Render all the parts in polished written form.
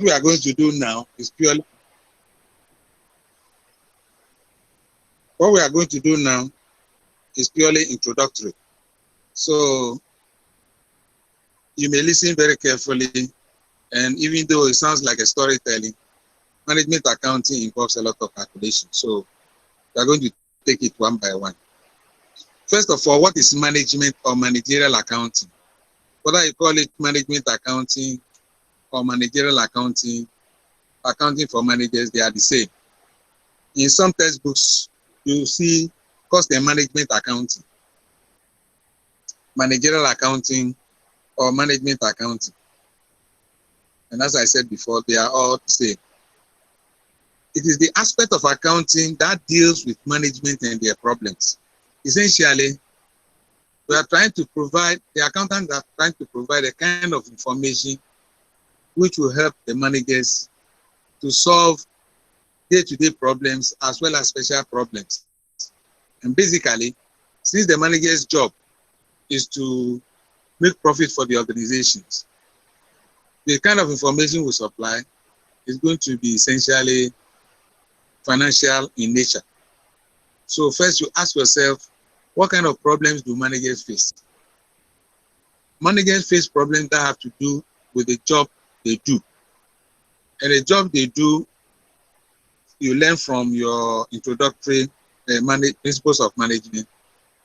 we are going to do now is purely introductory. So you may listen very carefully, and even though it sounds like a storytelling, management accounting involves a lot of calculation. So we are going to take it one by one. First of all, what is management or managerial accounting? Whether you call it management accounting or managerial accounting, accounting for managers, they are the same. In some textbooks, you see cost and management accounting, managerial accounting, or management accounting. And as I said before, they are all the same. It is the aspect of accounting that deals with management and their problems. Essentially, we are trying to provide, the accountants are trying to provide a kind of information which will help the managers to solve day-to-day problems as well as special problems. And basically, since the manager's job is to make profit for the organizations, the kind of information we supply is going to be essentially financial in nature. So first you ask yourself, what kind of problems do managers face? Managers face problems that have to do with the job they do. And the job they do, you learn from your introductory principles of management.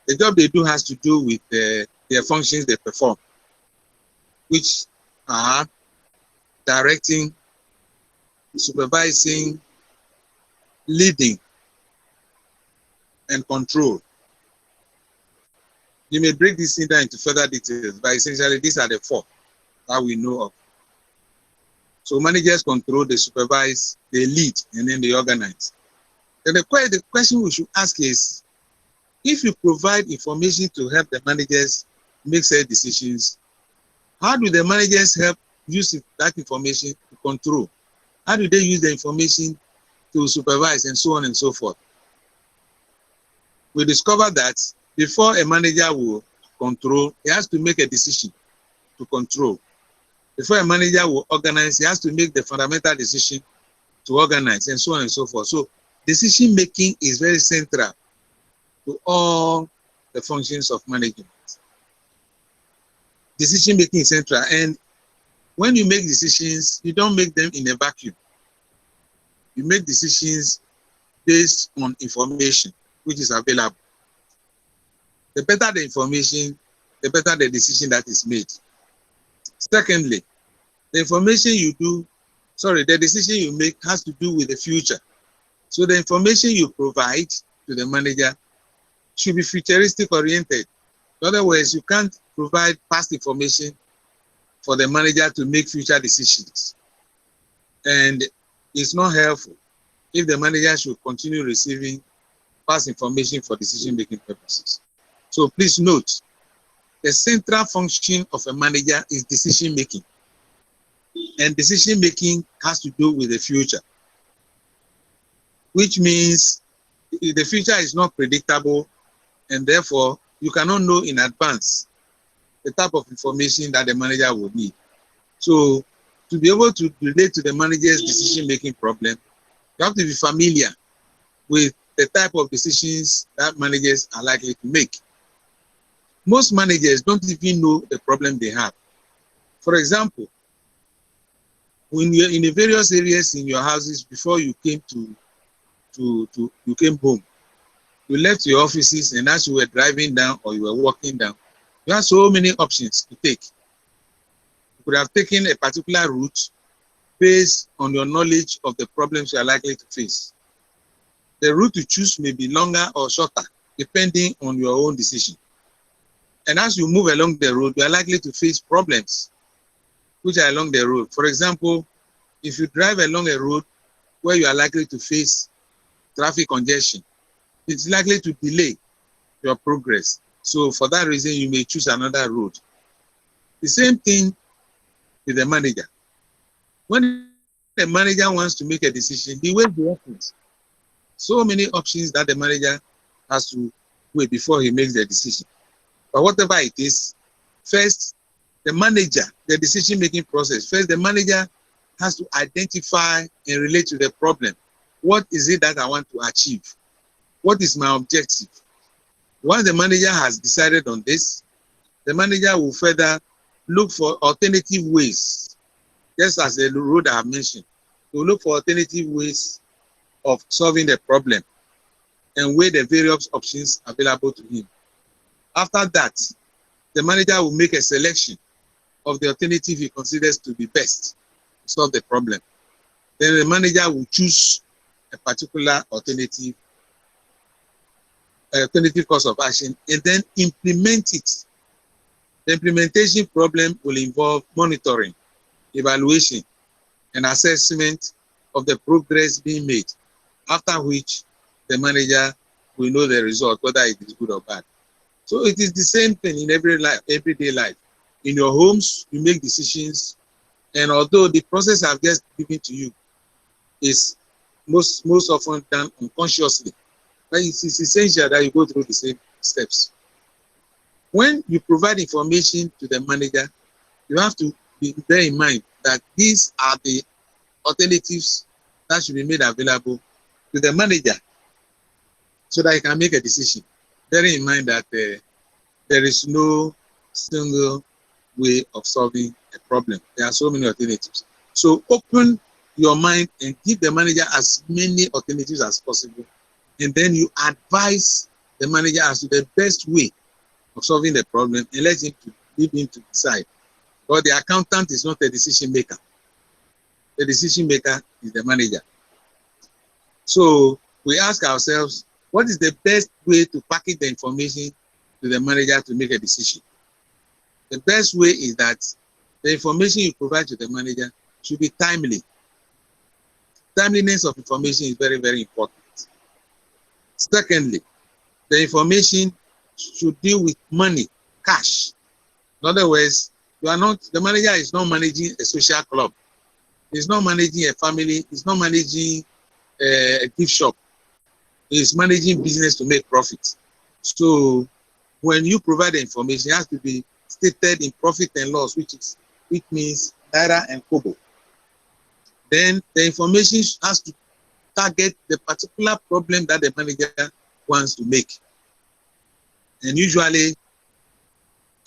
The job they do has to do with their functions they perform, which are directing, supervising, leading, and control. You may break this down into further details, but essentially these are the four that we know of. So managers control, they supervise, they lead, and then they organize. Then the question we should ask is, if you provide information to help the managers make said decisions, how do the managers help use that information to control? How do they use the information to supervise, and so on and so forth? We discovered that before a manager will control, he has to make a decision to control. Before a manager will organize, he has to make the fundamental decision to organize, and so on and so forth. So decision making is very central to all the functions of management. Decision making is central, and when you make decisions, you don't make them in a vacuum. You make decisions based on information which is available. The better the information, the better the decision that is made. Secondly, the decision you make has to do with the future. So the information you provide to the manager should be futuristic oriented. In other words, you can't provide past information for the manager to make future decisions. And it's not helpful if the manager should continue receiving past information for decision-making purposes. So please note, the central function of a manager is decision-making. And decision-making has to do with the future, which means the future is not predictable, and therefore you cannot know in advance the type of information that the manager will need. So to be able to relate to the manager's decision-making problem, you have to be familiar with the type of decisions that managers are likely to make. Most managers don't even know the problem they have. For example, when you're in the various areas in your houses before you came you came home, you left your offices, and as you were driving down or you were walking down, you have so many options to take. You could have taken a particular route based on your knowledge of the problems you are likely to face. The route you choose may be longer or shorter, depending on your own decision. And as you move along the road, you are likely to face problems which are along the road. For example, if you drive along a road where you are likely to face traffic congestion, it's likely to delay your progress. So for that reason, you may choose another road. The same thing with the manager. When the manager wants to make a decision, he weighs the options. So many options that the manager has to weigh before he makes the decision. But whatever it is, first, the manager, the decision-making process, first the manager has to identify and relate to the problem. What is it that I want to achieve? What is my objective? Once the manager has decided on this, the manager will further look for alternative ways, just as the road I have mentioned. To look for alternative ways of solving the problem and weigh the various options available to him. After that, the manager will make a selection of the alternative he considers to be best to solve the problem. Then the manager will choose a particular alternative course of action and then implement it. The implementation problem will involve monitoring, evaluation, and assessment of the progress being made, after which the manager will know the result, whether it is good or bad. So it is the same thing in everyday life. In your homes, you make decisions, and although the process I've just given to you is most often done unconsciously, but it is essential that you go through the same steps. When you provide information to the manager, you have to bear in mind that these are the alternatives that should be made available to the manager so that he can make a decision. Bearing in mind that there is no single way of solving a problem. There are so many alternatives. So open your mind and give the manager as many alternatives as possible. And then you advise the manager as to the best way of solving the problem and let him leave him to decide. But the accountant is not a decision maker. The decision maker is the manager. So we ask ourselves, what is the best way to package the information to the manager to make a decision? The best way is that the information you provide to the manager should be timely. Timeliness of information is very, very important. Secondly, the information should deal with money, cash. In other words, the manager is not managing a social club. He's not managing a family. He's not managing a gift shop. He's managing business to make profit. So when you provide the information, it has to be stated in profit and loss, which means naira and kobo. Then the information has to target the particular problem that the manager wants to make. And usually,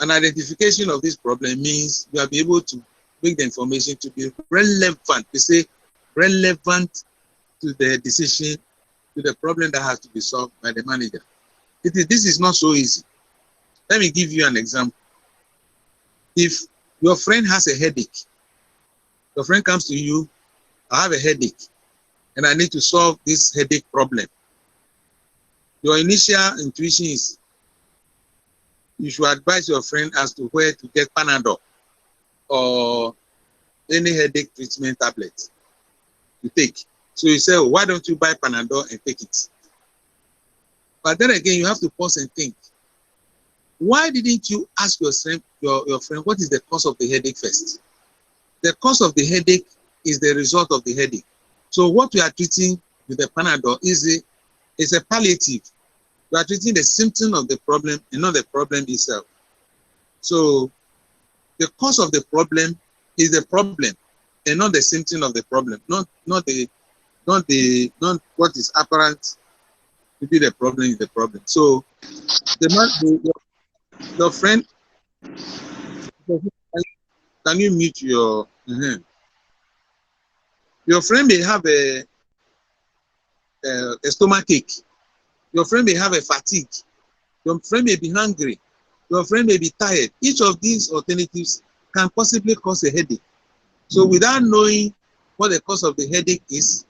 an identification of this problem means you will be able to make the information to be relevant. We say relevant to the decision, to the problem that has to be solved by the manager. This is not so easy. Let me give you an example. If your friend has a headache, your friend comes to you, I have a headache, and I need to solve this headache problem. Your initial intuition is you should advise your friend as to where to get Panadol or any headache treatment tablet to take. So you say, oh, why don't you buy Panadol and take it? But then again, you have to pause and think. Why didn't you ask your friend what is the cause of the headache first? The cause of the headache is the result of the headache. So what we are treating with the Panadol is a palliative. We are treating the symptom of the problem and not the problem itself. So the cause of the problem is the problem and not the symptom of the problem, not what is apparent to be the problem is the problem. So your friend, can you mute your your friend may have a stomach ache. Your friend may have a fatigue. Your friend may be hungry. Your friend may be tired. Each of these alternatives can possibly cause a headache. So without knowing what the cause of the headache is,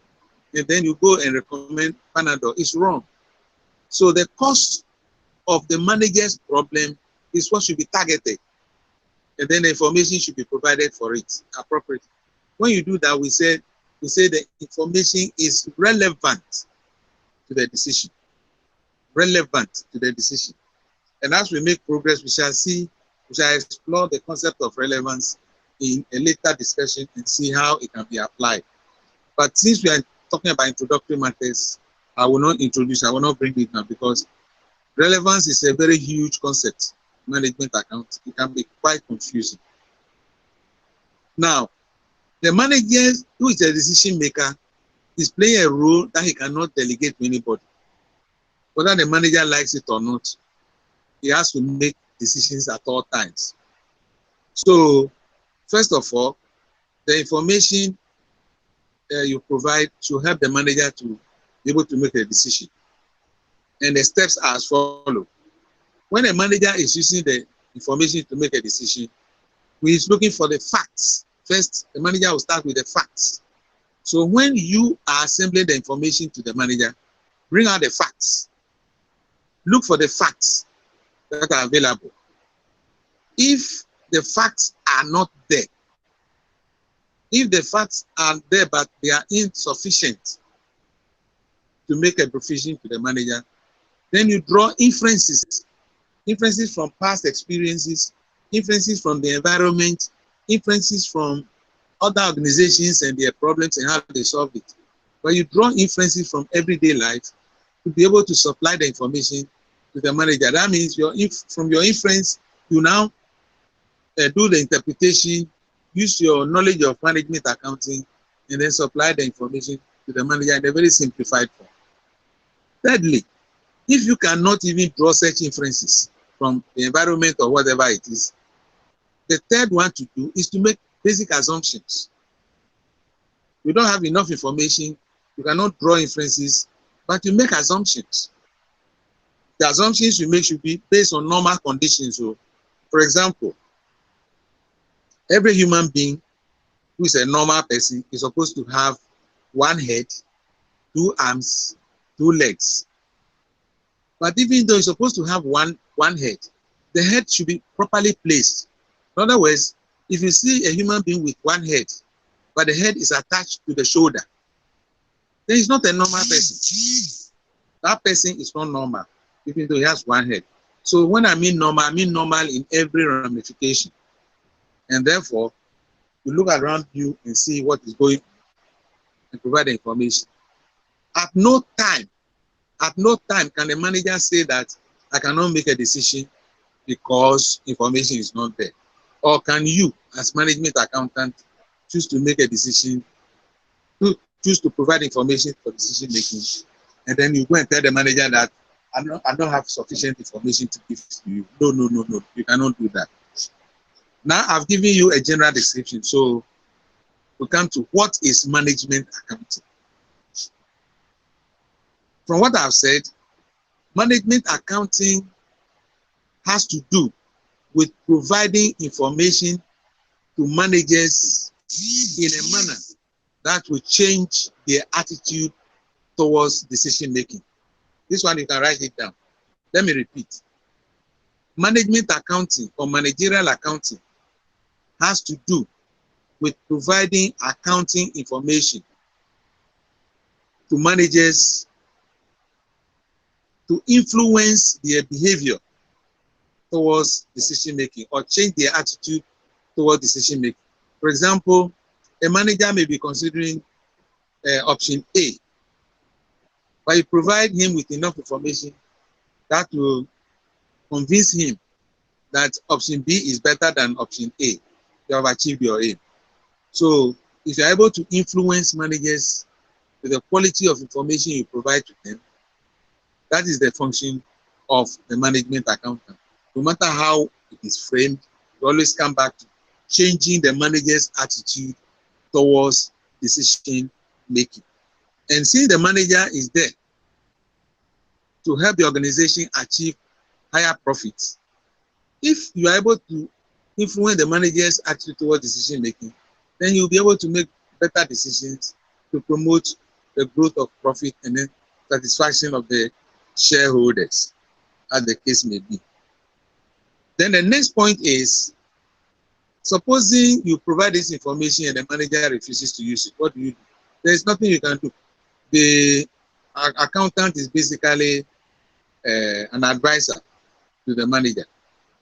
and then you go and recommend Panadol, it's wrong. So the cause of the manager's problem is what should be targeted. And then the information should be provided for it appropriately. When you do that, we say the information is relevant to the decision. Relevant to the decision. And as we make progress, we shall explore the concept of relevance in a later discussion and see how it can be applied. But since we are talking about introductory matters, I will not bring it now because relevance is a very huge concept. Management account, it can be quite confusing. Now, The manager, who is a decision maker, is playing a role that he cannot delegate to anybody. Whether the manager likes it or not, he has to make decisions at all times. So, first of all, the information you provide should help the manager to be able to make a decision. And the steps are as follows. When a manager is using the information to make a decision, he is looking for the facts. First, the manager will start with the facts. So when you are assembling the information to the manager, bring out the facts. Look for the facts that are available. If the facts are not there, if the facts are there but they are insufficient to make a provision to the manager, then you draw inferences from past experiences, inferences from the environment, inferences from other organizations and their problems and how they solve it. But you draw inferences from everyday life to be able to supply the information to the manager. That means from your inference, you now do the interpretation, use your knowledge of management accounting, and then supply the information to the manager in a very simplified form. Thirdly, if you cannot even draw such inferences from the environment or whatever it is, the third one to do is to make basic assumptions. You don't have enough information, you cannot draw inferences, but you make assumptions. The assumptions you make should be based on normal conditions. So, for example, every human being who is a normal person is supposed to have one head, two arms, two legs. But even though he's supposed to have one head, the head should be properly placed. In other words, if you see a human being with one head, but the head is attached to the shoulder, then he's not a normal person. That person is not normal, even though he has one head. So when I mean normal in every ramification. And therefore, you look around you and see what is going on and provide the information. At no time can the manager say that I cannot make a decision because information is not there. Or can you, as management accountant, choose to make a decision, choose to provide information for decision making, and then you go and tell the manager that I don't have sufficient information to give to you. No, you cannot do that. Now I've given you a general description, so we come to what is management accounting. From what I've said, management accounting has to do with providing information to managers in a manner that will change their attitude towards decision making. This one you can write it down. Let me repeat. Management accounting or managerial accounting has to do with providing accounting information to managers to influence their behavior towards decision making or change their attitude towards decision making. For example, a manager may be considering option A, but you provide him with enough information that will convince him that option B is better than option A. You have achieved your aim. So if you're able to influence managers with the quality of information you provide to them, that is the function of the management accountant. No matter how it is framed, you always come back to changing the manager's attitude towards decision making. And since the manager is there to help the organization achieve higher profits, if you are able to influence the manager's attitude towards decision making, then you'll be able to make better decisions to promote the growth of profit and then satisfaction of the shareholders, as the case may be. Then the next point is, supposing you provide this information and the manager refuses to use it, what do you do? There is nothing you can do. The accountant is basically an advisor to the manager.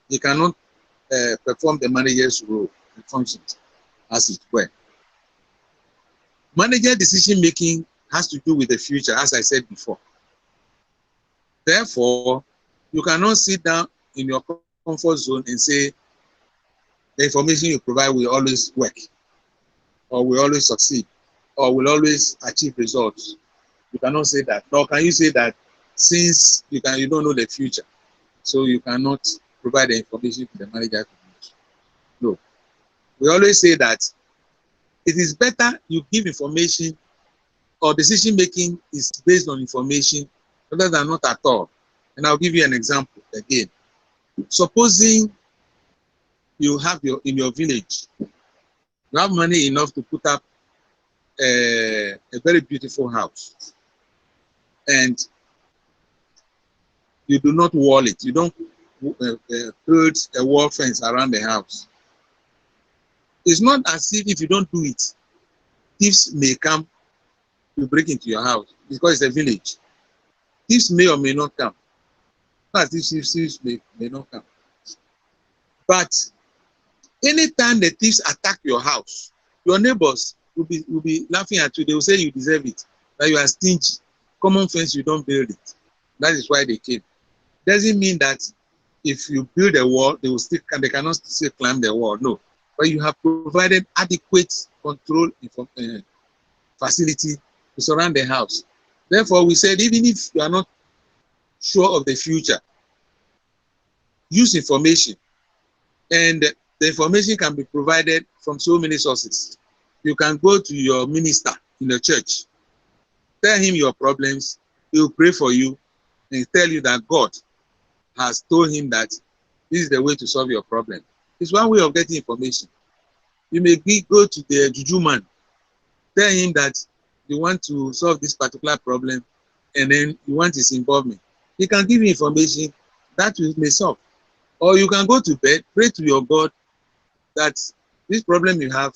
He cannot perform the manager's role and functions as it were. Manager decision making has to do with the future, as I said before. Therefore, you cannot sit down in your comfort zone and say the information you provide will always work. or will always succeed, or will always achieve results. You cannot say that. Nor can you say that since you don't know the future, so you cannot provide the information to the manager to use. No. We always say that it is better you give information, or decision making is based on information rather than not at all. And I'll give you an example again. Supposing you have in your village, you have money enough to put up a very beautiful house, and you do not wall it. You don't build a wall fence around the house. It's not as if you don't do it, thieves may come to break into your house because it's a village. Thieves may or may not come. Not thieves may not come. But anytime the thieves attack your house, your neighbors will be laughing at you. They will say you deserve it, that you are stingy. Common sense, you don't build it. That is why they came. Doesn't mean that if you build a wall, they cannot still climb the wall. No, but you have provided adequate control facility to surround the house. Therefore, we said even if you are not sure of the future, use information, and the information can be provided from so many sources. You can go to your minister in the church, tell him your problems, he will pray for you and tell you that God has told him that this is the way to solve your problem. It's one way of getting information. You may go to the juju man, tell him that you want to solve this particular problem, and then you want his involvement. He can give you information that you may solve. Or you can go to bed, pray to your God that this problem you have,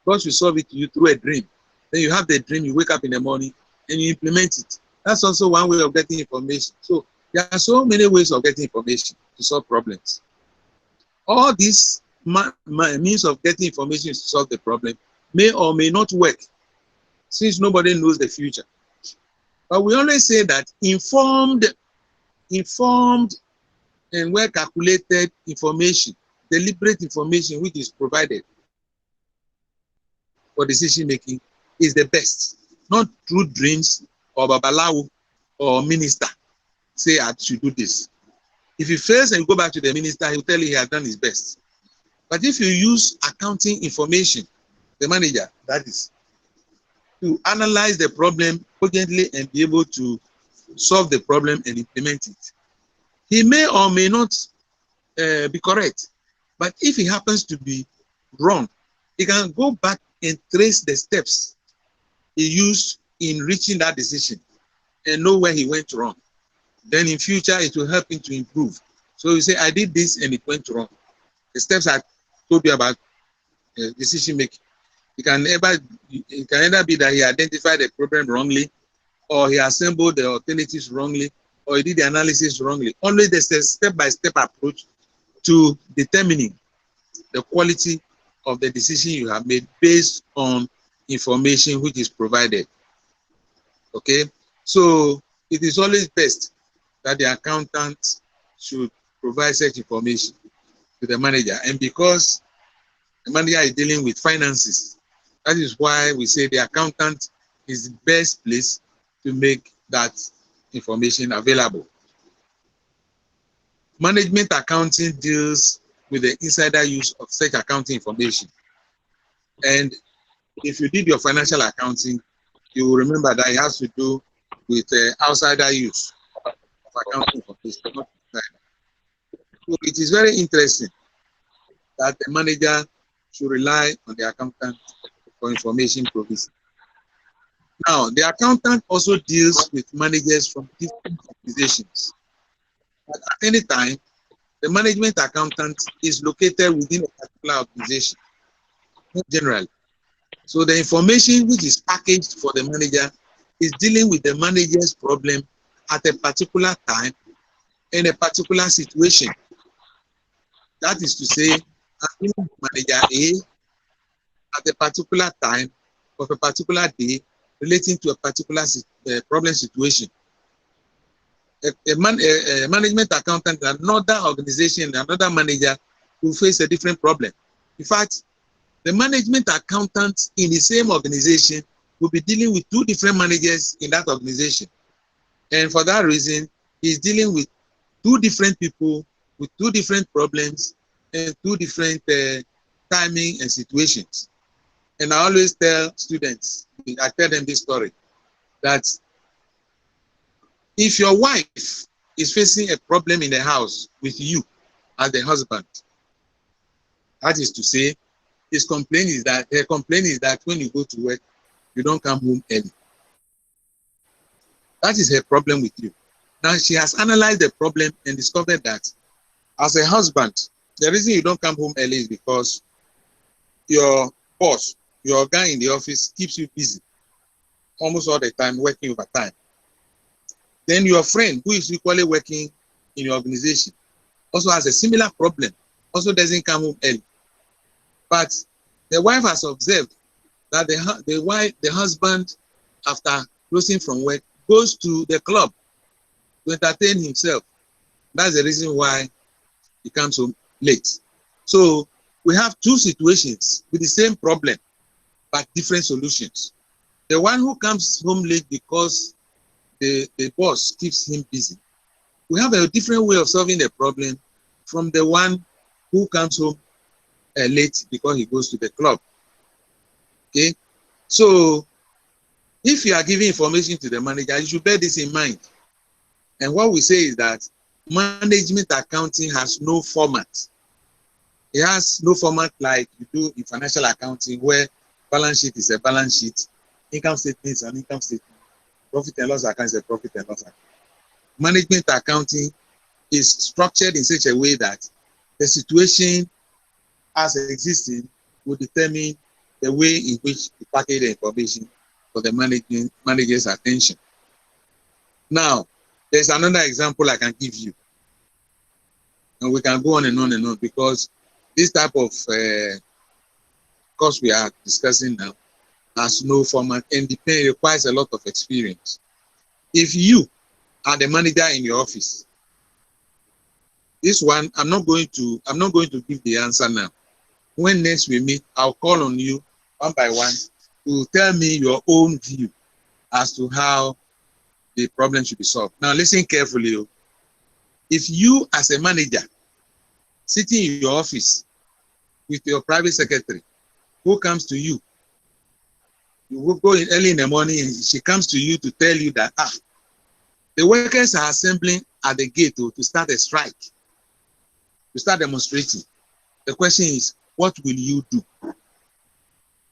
God should solve it to you through a dream. Then you have the dream, you wake up in the morning, and you implement it. That's also one way of getting information. So there are so many ways of getting information to solve problems. All these means of getting information to solve the problem may or may not work, since nobody knows the future. But we always say that informed and well-calculated information, deliberate information which is provided for decision-making is the best. Not through dreams or babalawo or minister say I should do this. If he fails and you go back to the minister, he'll tell you he has done his best. But if you use accounting information, the manager, that is, to analyze the problem urgently and be able to solve the problem and implement it, he may or may not be correct. But if he happens to be wrong, he can go back and trace the steps he used in reaching that decision and know where he went wrong. Then in future, it will help him to improve. So you say, I did this and it went wrong. The steps I told you about decision making. It can either be that he identified the problem wrongly, or he assembled the alternatives wrongly, or he did the analysis wrongly. Always there's a step-by-step approach to determining the quality of the decision you have made based on information which is provided. Okay, so it is always best that the accountant should provide such information to the manager. And because the manager is dealing with finances, that is why we say the accountant is the best place to make that information available. Management accounting deals with the insider use of such accounting information. And if you did your financial accounting, you will remember that it has to do with outsider use of accounting information. So it is very interesting that the manager should rely on the accountant for information provision. Now, the accountant also deals with managers from different organizations. But at any time, the management accountant is located within a particular organization, not generally. So the information which is packaged for the manager is dealing with the manager's problem at a particular time in a particular situation. That is to say, I'm dealing with manager A at a particular time of a particular day relating to a particular problem situation. A management accountant in another organization, another manager will face a different problem. In fact, The management accountant in the same organization will be dealing with two different managers in that organization. And for that reason, he's dealing with two different people with two different problems and two different timing and situations. And I always tell students, I tell them this story, that if your wife is facing a problem in the house with you as the husband, that is to say, her complaint is that when you go to work, you don't come home early. That is her problem with you. Now she has analyzed the problem and discovered that as a husband, the reason you don't come home early is because your boss, your guy in the office keeps you busy almost all the time, working overtime. Then your friend who is equally working in your organization also has a similar problem, also doesn't come home early. But the wife has observed that the husband, after closing from work, goes to the club to entertain himself. That's the reason why he comes home late. So we have two situations with the same problem, but different solutions. The one who comes home late because the boss keeps him busy, we have a different way of solving the problem from the one who comes home late because he goes to the club. Okay, so if you are giving information to the manager, you should bear this in mind. And what we say is that management accounting has no format. It has no format like you do in financial accounting, where balance sheet is a balance sheet, income statement is an income statement, profit and loss account is a profit and loss account. Management accounting is structured in such a way that the situation as existing will determine the way in which you package the information for the manager's attention. Now, there's another example I can give you. And we can go on and on and on, because this type of course we are discussing now has no format and requires a lot of experience. If you are the manager in your office, this one, I'm not going to give the answer now. When next we meet, I'll call on you one by one to tell me your own view as to how the problem should be solved. Now listen carefully. If you as a manager sitting in your office with your private secretary who comes to you, you will go in early in the morning and she comes to you to tell you that the workers are assembling at the gate to start a strike, to start demonstrating. The question is, what will you do?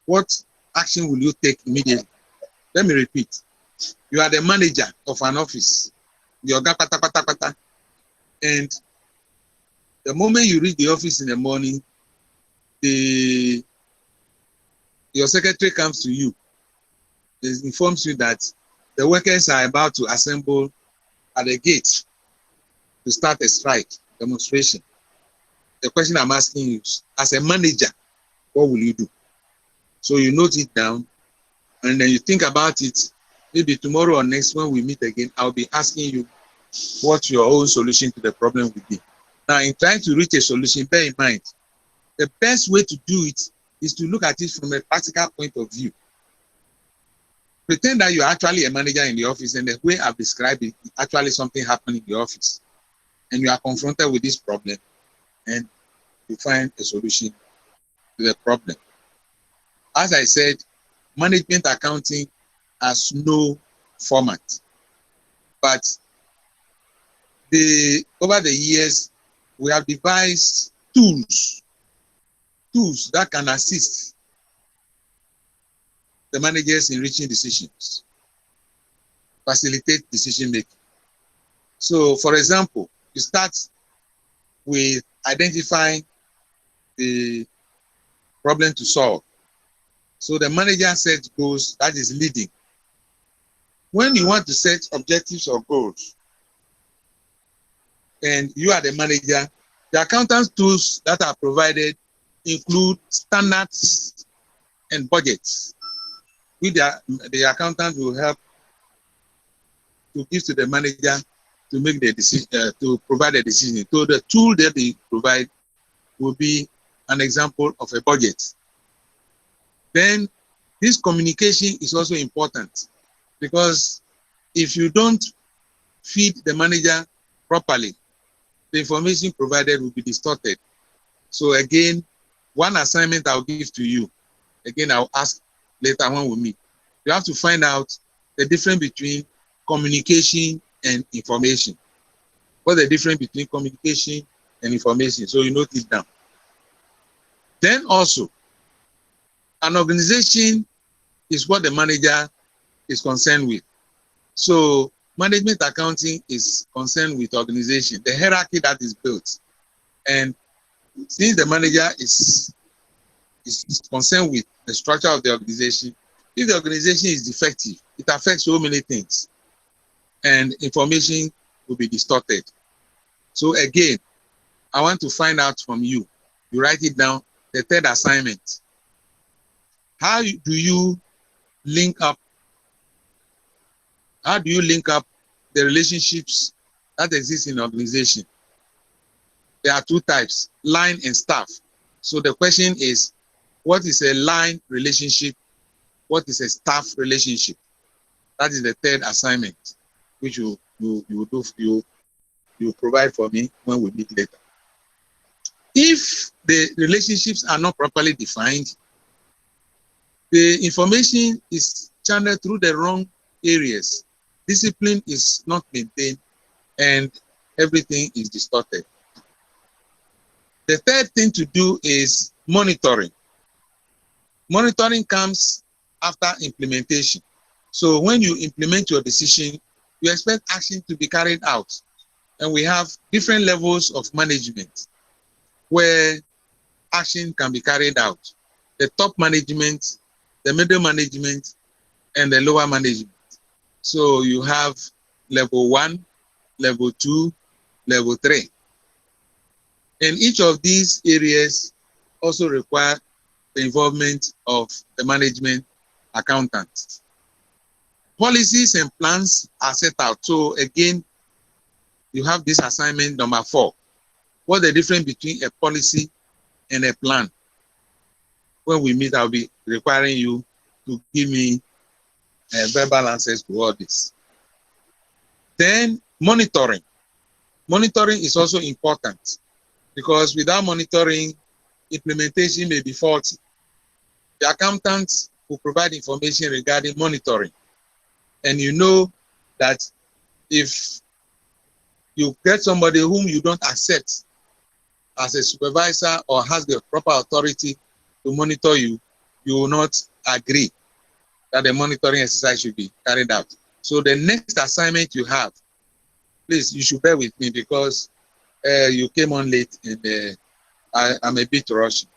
What action will you take immediately? Let me repeat. You are the manager of an office. And the moment you reach the office in the morning, your secretary comes to you. It informs you that the workers are about to assemble at the gate to start a strike, demonstration. The question I'm asking you is, as a manager, what will you do? So you note it down, and then you think about it. Maybe tomorrow or next, when we meet again, I'll be asking you what your own solution to the problem will be. Now, in trying to reach a solution, bear in mind, the best way to do it is to look at it from a practical point of view. Pretend that you're actually a manager in the office, and the way I've described it, actually something happened in the office, and you are confronted with this problem, and you find a solution to the problem. As I said, management accounting has no format, but over the years, we have devised tools that can assist the managers in reaching decisions, facilitate decision making. So, for example, you start with identifying the problem to solve. So the manager sets goals, that is leading. When you want to set objectives or goals, and you are the manager, the accountant's tools that are provided include standards and budgets, which the accountant will help to give to the manager to make the decision, to provide a decision. So the tool that they provide will be an example of a budget. Then this communication is also important, because if you don't feed the manager properly, the information provided will be distorted. So again, one assignment I'll give to you, again, I'll ask later when we meet. You have to find out the difference between communication and information. What's the difference between communication and information? So you note it down. Then also, an organization is what the manager is concerned with. So management accounting is concerned with organization, the hierarchy that is built. And since the manager is concerned with the structure of the organization, if the organization is defective, it affects so many things, and information will be distorted. So again, I want to find out from you. You write it down. The third assignment. How do you link up? How do you link up the relationships that exist in an organization? There are two types, line and staff. So the question is, what is a line relationship? What is a staff relationship? That is the third assignment, which you provide for me when we meet later. If the relationships are not properly defined, the information is channeled through the wrong areas. Discipline is not maintained, and everything is distorted. The third thing to do is monitoring. Monitoring comes after implementation. So when you implement your decision, you expect action to be carried out. And we have different levels of management where action can be carried out. The top management, the middle management, and the lower management. So you have level 1, level 2, level 3. And each of these areas also require the involvement of the management accountant. Policies and plans are set out. So again, you have this assignment number 4. What's the difference between a policy and a plan? When we meet, I'll be requiring you to give me verbal answers to all this. Then monitoring. Monitoring is also important, because without monitoring, implementation may be faulty. The accountants will provide information regarding monitoring. And you know that if you get somebody whom you don't accept as a supervisor or has the proper authority to monitor you, you will not agree that the monitoring exercise should be carried out. So the next assignment you have, please, you should bear with me, because you came on late and I'm a bit rushed.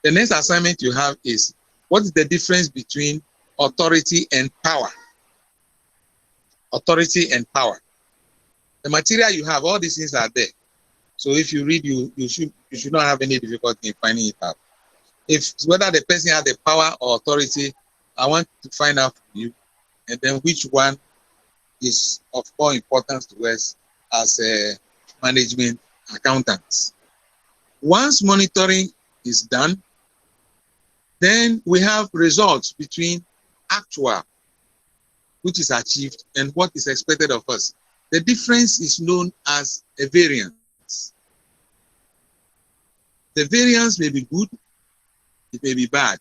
The next assignment you have is, what is the difference between authority and power? Authority and power. The material you have, all these things are there. So if you read, you should not have any difficulty in finding it out. If whether the person has the power or authority, I want to find out from you, and then which one is of more importance to us as a management accountants. Once monitoring is done, then we have results between actual, which is achieved, and what is expected of us. The difference is known as a variance. The variance may be good, it may be bad.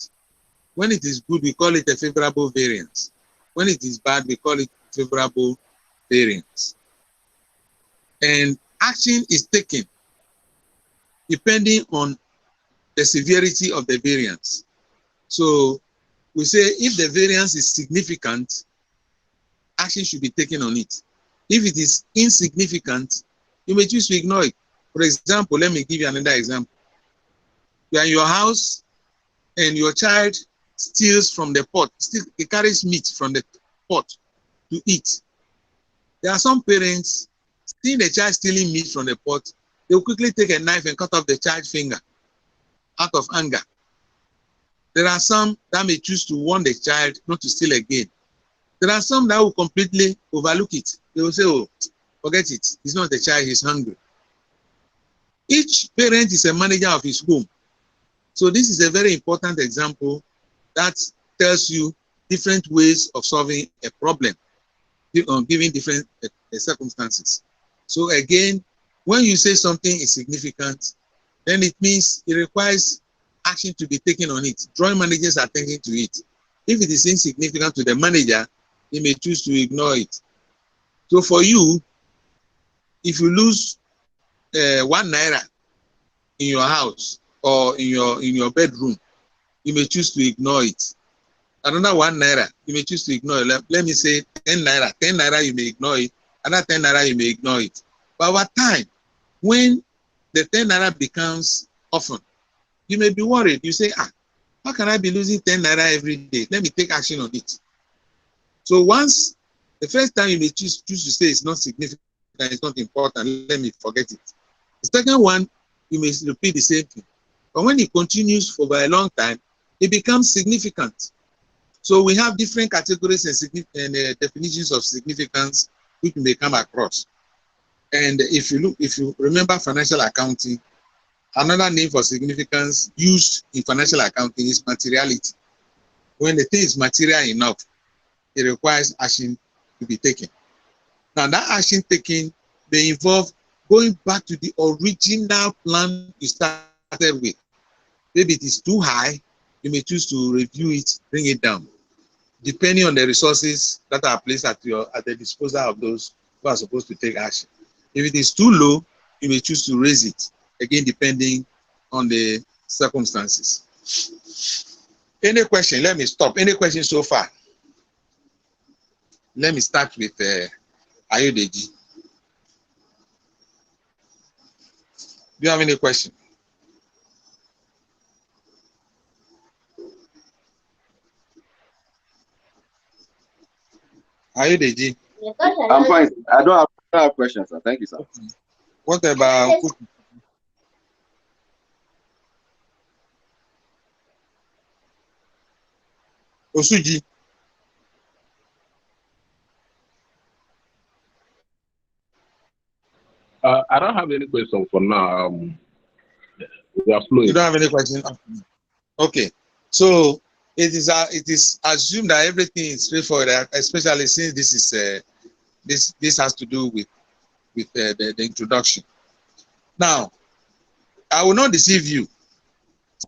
When it is good, we call it a favorable variance. When it is bad, we call it favorable variance. And action is taken depending on the severity of the variance. So we say if the variance is significant, action should be taken on it. If it is insignificant, you may choose to ignore it. For example, let me give you another example. You are in your house and your child steals from the pot, he carries meat from the pot to eat. There are some parents, seeing the child stealing meat from the pot, they will quickly take a knife and cut off the child's finger out of anger. There are some that may choose to warn the child not to steal again. There are some that will completely overlook it. They will say, oh, forget it. He's not the child, he's hungry. Each parent is a manager of his home. So this is a very important example that tells you different ways of solving a problem, given different circumstances. So again, when you say something is significant, then it means it requires action to be taken on it. Drawing managers are thinking to it. If it is insignificant to the manager, they may choose to ignore it. So for you, if you lose 1 naira in your house or in your bedroom, you may choose to ignore it. Another 1 naira, you may choose to ignore it. Let me say 10 naira. 10 naira, you may ignore it. Another 10 naira, you may ignore it. But over time, when the 10 naira becomes often, you may be worried. You say, how can I be losing 10 naira every day? Let me take action on it. So once, the first time you may choose to say it's not significant, it's not important, let me forget it. The second one, you may repeat the same thing. But when it continues for a long time, it becomes significant. So we have different categories and definitions of significance which you may come across. And if you remember financial accounting, another name for significance used in financial accounting is materiality. When the thing is material enough, it requires action to be taken. Now that action taken may involve going back to the original plan you started with. Maybe it is too high, you may choose to review it, bring it down, depending on the resources that are placed at the disposal of those who are supposed to take action. If it is too low, you may choose to raise it, again, depending on the circumstances. Any question? Let me stop. Any question so far? Let me start with Ayodeji. Do you have any question? Ayodeji. I'm fine. I don't have questions, sir. Thank you, sir. What about Osuji? I don't have any question for now. We are flowing. You don't have any question? Okay. So it is assumed that everything is straightforward, especially since this is this has to do with the introduction. Now, I will not deceive you.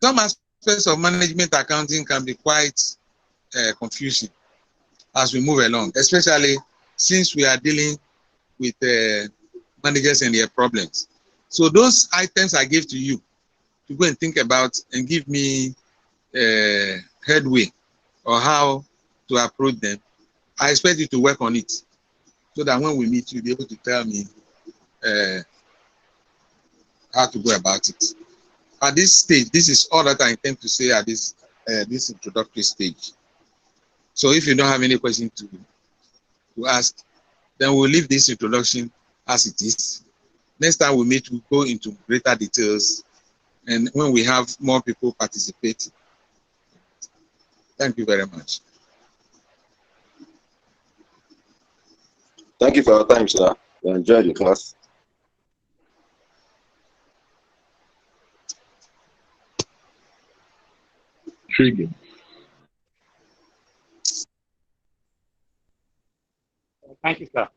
Some aspects of management accounting can be quite confusing as we move along, especially since we are dealing with managers and their problems. So those items I gave to you to go and think about and give me headway or how to approach them, I expect you to work on it so that when we meet, you'll be able to tell me how to go about it. At this stage, this is all that I intend to say at this introductory stage. So if you don't have any question to ask, then we'll leave this introduction as it is. Next time we meet, we'll go into greater details, and when we have more people participating. Thank you very much. Thank you for your time, sir. I enjoyed the class. Intriguing. Thank you, sir.